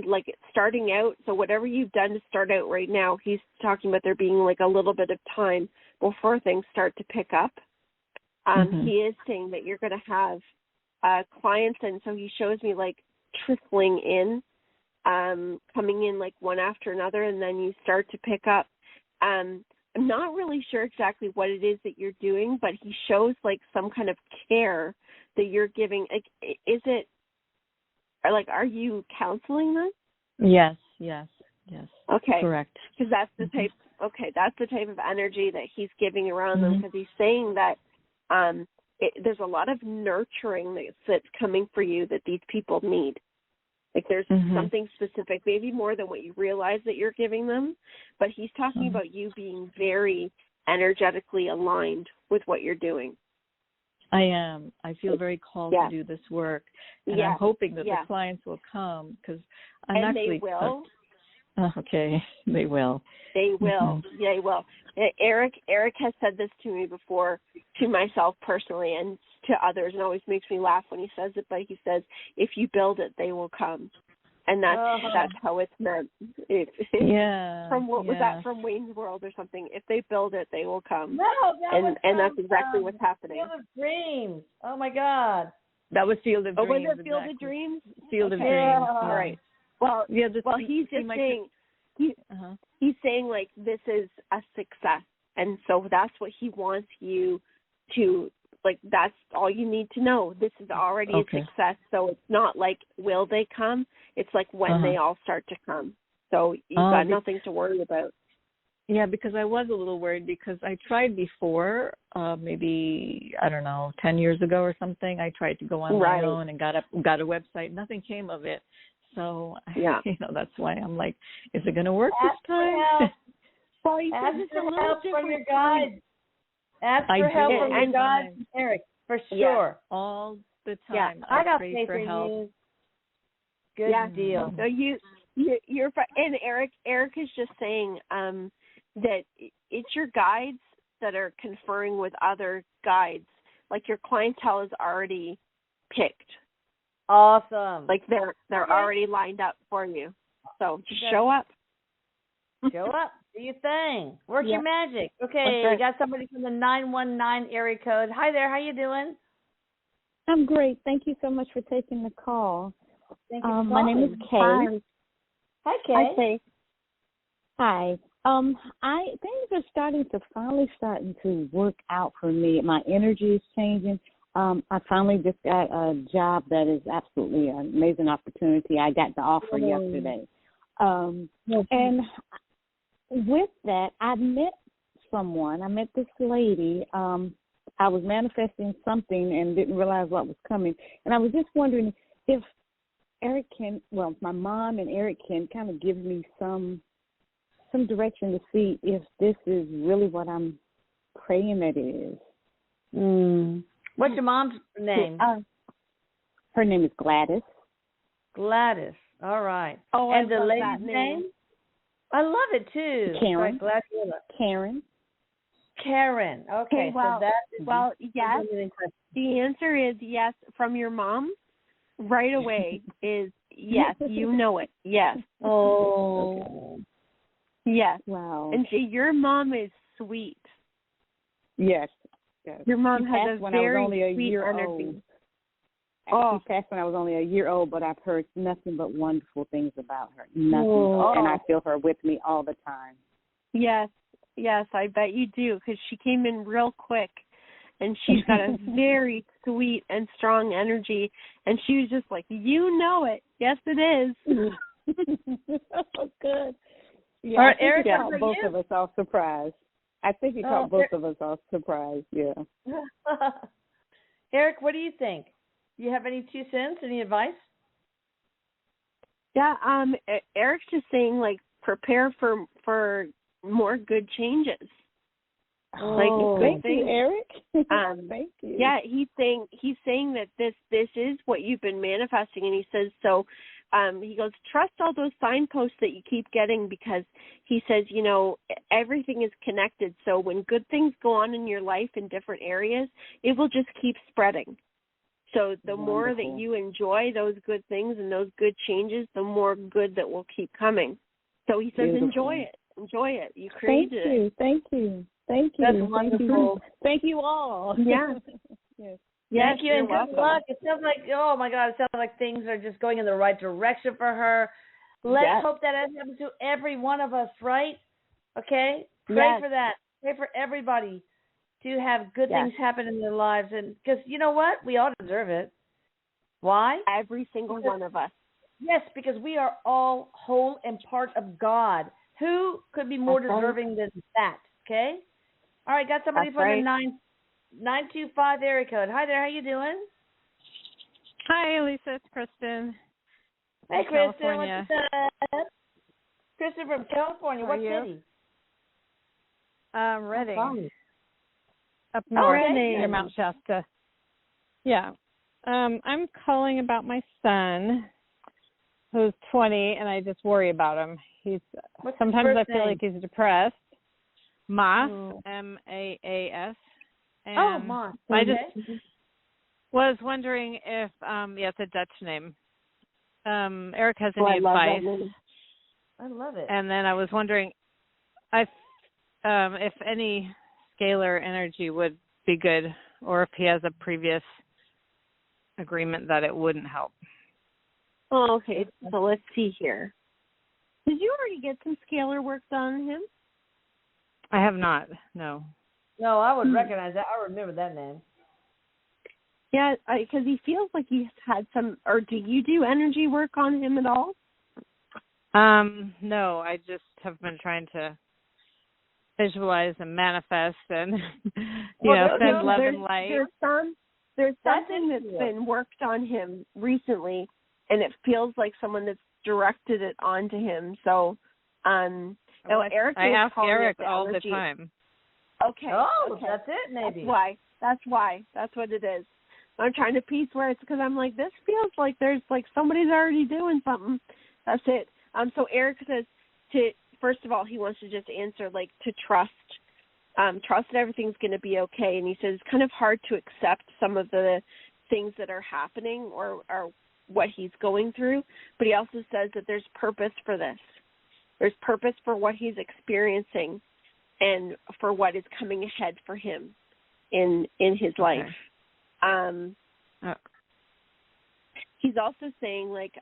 like, starting out, so whatever you've done to start out right now, he's talking about there being, like, a little bit of time before things start to pick up. He is saying that you're going to have clients, and so he shows me, like, trickling in, coming in, like, one after another, and then you start to pick up. I'm not really sure exactly what it is that you're doing, but he shows, like, some kind of care that you're giving. Like, is it, like, are you counseling them? Yes. Okay. Correct. Because that's the type. Okay, that's the type of energy that he's giving around them. Because he's saying that there's a lot of nurturing that's coming for you that these people need. Like, there's something specific, maybe more than what you realize that you're giving them. But he's talking about you being very energetically aligned with what you're doing. I am. I feel very called to do this work, and I'm hoping that the clients will come, because I'm actually. They will. Okay, they will. They will. They will. Erik has said this to me before, to myself personally, and to others, and it always makes me laugh when he says it. But he says, "If you build it, they will come," and that's how it's meant. Was that from Wayne's World or something? If they build it, they will come. No, and that's exactly what's happening. Field of Dreams. Oh my God. That was Field of Dreams. Was it Field of Dreams? Field of Dreams. All right. Well, he's just saying. He's saying, like, this is a success, and so that's what he wants you to, like, that's all you need to know. This is already a success, so it's not like, will they come? It's like when they all start to come. So you've got nothing to worry about. Yeah, because I was a little worried, because I tried before, maybe, I don't know, 10 years ago or something. I tried to go on my own and got a website. Nothing came of it. So, that's why I'm like, is it going to work this time? Well, you ask for help from your guides. Ask for help from your guides, Erik, for sure. All the time. I got pray faith for in help. you. Good deal. So you're and Erik is just saying that it's your guides that are conferring with other guides. Like, your clientele is already picked. Awesome. Like, they're already lined up for you. So just show up. Show up. Do your thing. Work your magic. Okay, we got somebody from the 919 area code. Hi there. How you doing? I'm great. Thank you so much for taking the call. Thank you. My name is Kay. Hi, Kay. Hi, Kay. Hi. Things are finally starting to work out for me. My energy is changing. I finally just got a job that is absolutely an amazing opportunity. I got the offer yesterday. And with that, I met someone. I met this lady. I was manifesting something and didn't realize what was coming. And I was just wondering if Erik my mom and Erik can kind of give me some direction to see if this is really what I'm praying it is. What's your mom's name? Her name is Gladys. Gladys. All right. Oh, and I the love lady's that name. I love it too. Karen. Right, Karen. Okay. Yes. The answer is yes from your mom. Right away is yes. You know it. Yes. Oh. Yes. Wow. And see, your mom is sweet. Yes. Your mom has a when very I was only a sweet year energy. old. She passed when I was only a year old, but I've heard nothing but wonderful things about her. Nothing. And I feel her with me all the time. Yes, I bet you do, because she came in real quick, and she's got a very sweet and strong energy, and she was just like, you know it. Yes, it is. Oh, good. Yeah, I think Erik caught both of us all surprised. I think he caught both of us all surprised, yeah. Erik, what do you think? Do you have any 2 cents, any advice? Yeah, Erik's just saying, like, prepare for more good changes. Thank you, Erik. Thank you. Yeah, he's saying that this is what you've been manifesting, and he says so. He goes, trust all those signposts that you keep getting, because he says, you know, everything is connected. So when good things go on in your life in different areas, it will just keep spreading. So the more that you enjoy those good things and those good changes, the more good that will keep coming. So he says, enjoy it. Enjoy it. You created it. Thank you. That's wonderful. Thank you all. Yeah. Yes. Thank you, and good luck. It sounds like, oh my God, it sounds like things are just going in the right direction for her. Let's hope that happens to every one of us, right? Okay? Pray for that. Pray for everybody to have good things happen in their lives. And because you know what? We all deserve it. Why? Every single one of us. Yes, because we are all whole and part of God. Who could be more deserving than that? Okay? All right, got somebody from the 925 area code. Hi there, how you doing? Hi, Lisa. It's Kristen. Hey, Kristen. What's up? Kristen from California. What city? Reading. Up north near Mount Shasta. Yeah. I'm calling about my son, who's 20, and I just worry about him. Sometimes I feel like he's depressed. Maas, Maas. Maas. I just was wondering if, it's a Dutch name. Erik has any advice. I love it. And then I was wondering if any scalar energy would be good, or if he has a previous agreement that it wouldn't help. Oh, okay. So let's see here. Did you already get some scalar work done on him? I have not, no. No, I would recognize that. I remember that name. Yeah, because he feels like he's had some, or do you do energy work on him at all? No, I just have been trying to visualize and manifest and, send love and light. There's something that's been worked on him recently, and it feels like someone that's directed it onto him. So, Erik, I ask Erik all the time. Okay. Okay. That's it, maybe. That's why. That's what it is. I'm trying to piece where it's, because I'm like, this feels like there's like somebody's already doing something. That's it. So Erik says first of all, he wants to just answer, like, to trust that everything's going to be okay. And he says it's kind of hard to accept some of the things that are happening or what he's going through. But he also says that there's purpose for this. There's purpose for what he's experiencing and for what is coming ahead for him in his life. He's also saying, like,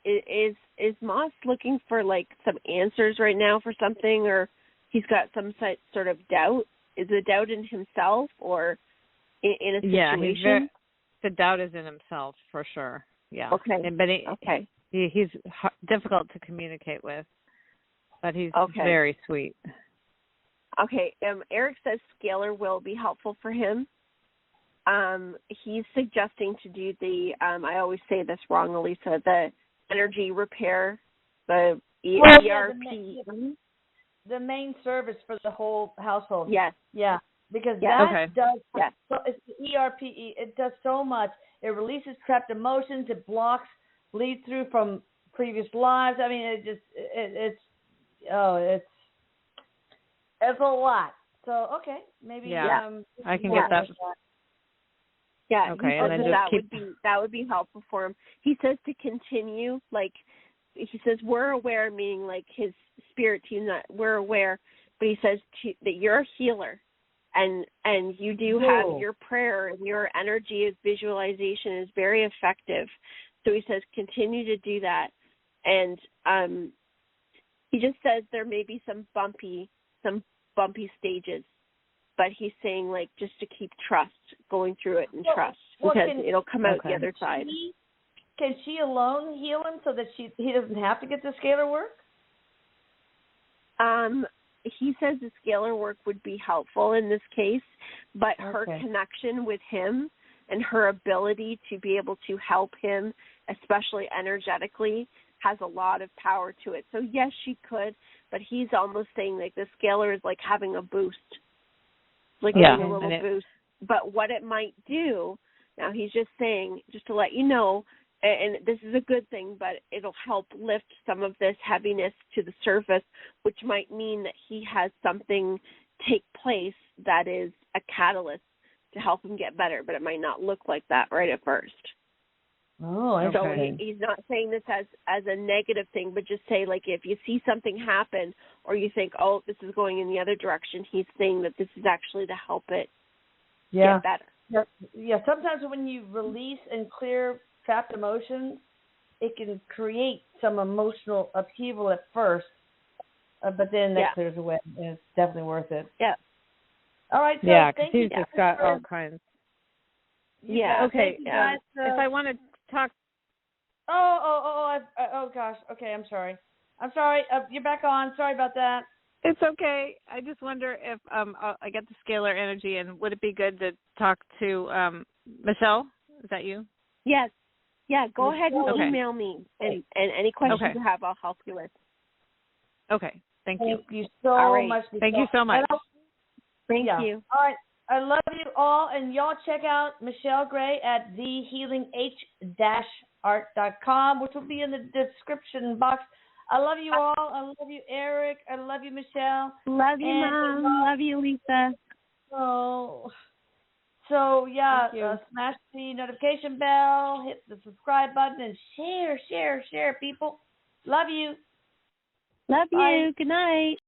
is Maas looking for, like, some answers right now for something, or he's got some sort of doubt? Is it doubt in himself or in a situation? Yeah, the doubt is in himself for sure. Yeah. Okay. But he's difficult to communicate with, but he's very sweet. Okay. Erik says scalar will be helpful for him. He's suggesting to do the, I always say this wrong, Elisa, the energy repair, the ERP. The main service for the whole household. Yes. Yeah. Because that does, so it's the ERP, it does so much. It releases trapped emotions, it blocks bleed through from previous lives. I mean, it's a lot. So, okay, maybe. I can get that. Yeah, okay, and then that would be helpful for him. He says to continue, like, he says we're aware, meaning like his spirit team, we're aware, but he says that you're a healer, And you do have your prayer, and your energy of visualization is very effective. So he says continue to do that. And he just says there may be some bumpy stages, but he's saying like just to keep trust, going through it and trust, because it'll come out the other side. Can she alone heal him so that he doesn't have to get the scalar work? He says the scalar work would be helpful in this case, but her connection with him and her ability to be able to help him, especially energetically, has a lot of power to it. So yes, she could, but he's almost saying like the scalar is like having a boost, like having a little boost. But what it might do, now he's just saying, just to let you know, and this is a good thing, but it'll help lift some of this heaviness to the surface, which might mean that he has something take place that is a catalyst to help him get better, but it might not look like that right at first. Oh, okay. So he's not saying this as a negative thing, but just say, like, if you see something happen or you think, oh, this is going in the other direction, he's saying that this is actually to help it get better. Yeah, sometimes when you release and clear trapped emotions, it can create some emotional upheaval at first, but then that clears away, and it's definitely worth it. Yeah. All right. So because he's just got all kinds. Yeah. Okay. If I want to talk. Oh gosh. Okay, I'm sorry. You're back on. Sorry about that. It's okay. I just wonder if I get the scalar energy, and would it be good to talk to Michelle? Is that you? Yes. Yeah, go ahead and email me, and any questions you have, I'll help you with. Okay, thank you. Thank you so much. Thank you so much. Thank you. All right, I love you all, and y'all check out Michelle Gray at thehealingh-art.com, which will be in the description box. I love you all. I love you, Erik. I love you, Michelle. Love you, Mom. Love you, Lisa. So smash the notification bell, hit the subscribe button, and share, people. Love you. Love you. Good night.